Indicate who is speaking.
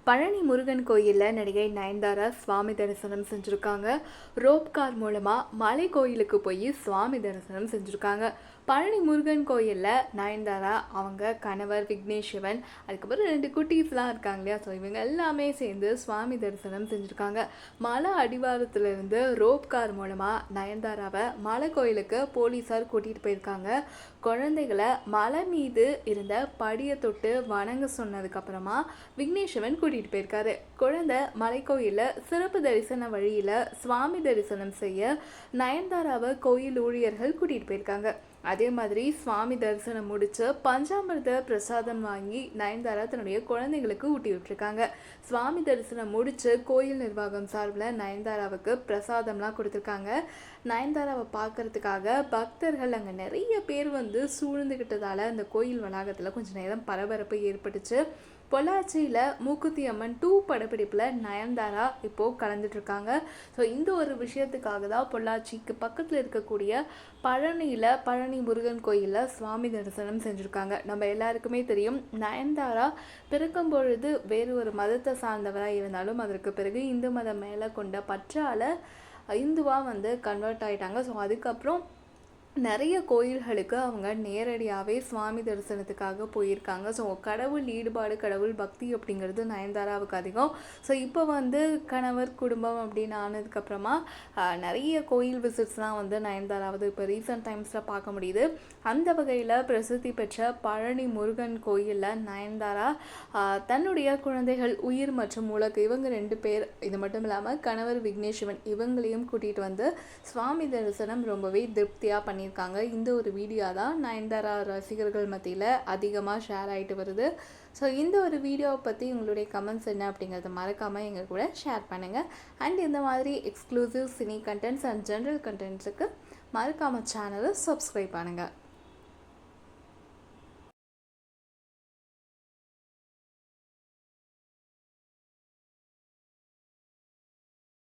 Speaker 1: பழனி முருகன் கோயிலில் நடிகை நயன்தாரா சுவாமி தரிசனம் செஞ்சுருக்காங்க. ரோப் கார் மூலமாக மலை கோயிலுக்கு போய் சுவாமி தரிசனம் செஞ்சுருக்காங்க. பழனி முருகன் கோயிலில் நயன்தாரா அவங்க கணவர் விக்னேஷ் சிவன், அதுக்கப்புறம் 2 குட்டீஸ்லாம் இருக்காங்க இல்லையா, ஸோ இவங்க எல்லாமே சேர்ந்து சுவாமி தரிசனம் செஞ்சுருக்காங்க. மலை அடிவாரத்துலேருந்து ரோப் கார் மூலமாக நயன்தாராவை மலை கோயிலுக்கு போலீஸார் கூட்டிகிட்டு போயிருக்காங்க. குழந்தைகளை மலை மீது இருந்த படியை தொட்டு வணங்க சொன்னதுக்கப்புறமா விக்னேஷ் சிவன் கூட்டிகிட்டு போயிருக்காரு. குழந்தை மலைக்கோயிலில் சிறப்பு தரிசன வழியில் சுவாமி தரிசனம் செய்ய நயன்தாராவை கோயில் ஊழியர்கள் கூட்டிகிட்டு போயிருக்காங்க. அதே மாதிரி சுவாமி தரிசனம் முடித்து பஞ்சாமிர்த பிரசாதம் வாங்கி நயன்தாரா தன்னுடைய குழந்தைங்களுக்கு ஊட்டி விட்டுருக்காங்க. சுவாமி தரிசனம் முடித்து கோயில் நிர்வாகம் சார்பில் நயன்தாராவுக்கு பிரசாதம்லாம் கொடுத்துருக்காங்க. நயன்தாராவை பார்க்கறதுக்காக பக்தர்கள் அங்கே நிறைய பேர் சூழ்ந்துக்கிட்டதால் அந்த கோயில் வளாகத்தில் கொஞ்சம் நேரம் பரபரப்பு ஏற்பட்டுச்சு. பொள்ளாச்சியில் மூக்குத்தி அம்மன் 2 படப்பிடிப்பில் நயன்தாரா இப்போது கலந்துட்டுருக்காங்க. ஸோ இந்த ஒரு விஷயத்துக்காக தான் பொள்ளாச்சிக்கு பக்கத்தில் இருக்கக்கூடிய பழனி முருகன் கோயிலில் சுவாமி தரிசனம் செஞ்சுருக்காங்க. நம்ம எல்லாருக்குமே தெரியும், நயன்தாரா பிறக்கும் பொழுது வேறு ஒரு மதத்தை சார்ந்தவராக இருந்தாலும் அதற்கு பிறகு இந்து மதம் மேலே கொண்ட பற்றால் இந்துவாக கன்வெர்ட் ஆகிட்டாங்க. ஸோ அதுக்கப்புறம் நிறைய கோயில்களுக்கு அவங்க நேரடியாகவே சுவாமி தரிசனத்துக்காக போயிருக்காங்க. ஸோ கடவுள் ஈடுபாடு, கடவுள் பக்தி அப்படிங்கிறது நயன்தாராவுக்கு அதிகம். ஸோ இப்போ கணவர் குடும்பம் அப்படின்னு ஆனதுக்கப்புறமா நிறைய கோயில் விசிட்ஸ்லாம் நயன்தாராவது இப்போ ரீசெண்ட் டைம்ஸில் பார்க்க முடியுது. அந்த வகையில் பிரசித்தி பெற்ற பழனி முருகன் கோயிலில் நயன்தாரா தன்னுடைய குழந்தைகள் உயிர் மற்றும் உலகு இவங்க 2 பேர், இது மட்டும் இல்லாமல் கணவர் விக்னேஷ் சிவன் இவங்களையும் கூட்டிகிட்டு சுவாமி தரிசனம் ரொம்பவே திருப்தியாக பண்ணியிருக்காங்க. இந்த ஒரு வீடியோ தான் நயன்தாரா ரசிகர்கள் மத்தியில் அதிகமாக ஷேர் ஆகிட்டு வருது. ஸோ இந்த ஒரு வீடியோவை பற்றி உங்களுடைய கமெண்ட்ஸ் என்ன அப்படிங்கிறத மறக்காமல் எங்கள் கூட ஷேர் பண்ணுங்கள். அண்ட் இந்த மாதிரி exclusive cine contents and general கண்டென்ட்ஸுக்கு மறக்காமல் சேனலை சப்ஸ்கிரைப் பண்ணுங்கள்.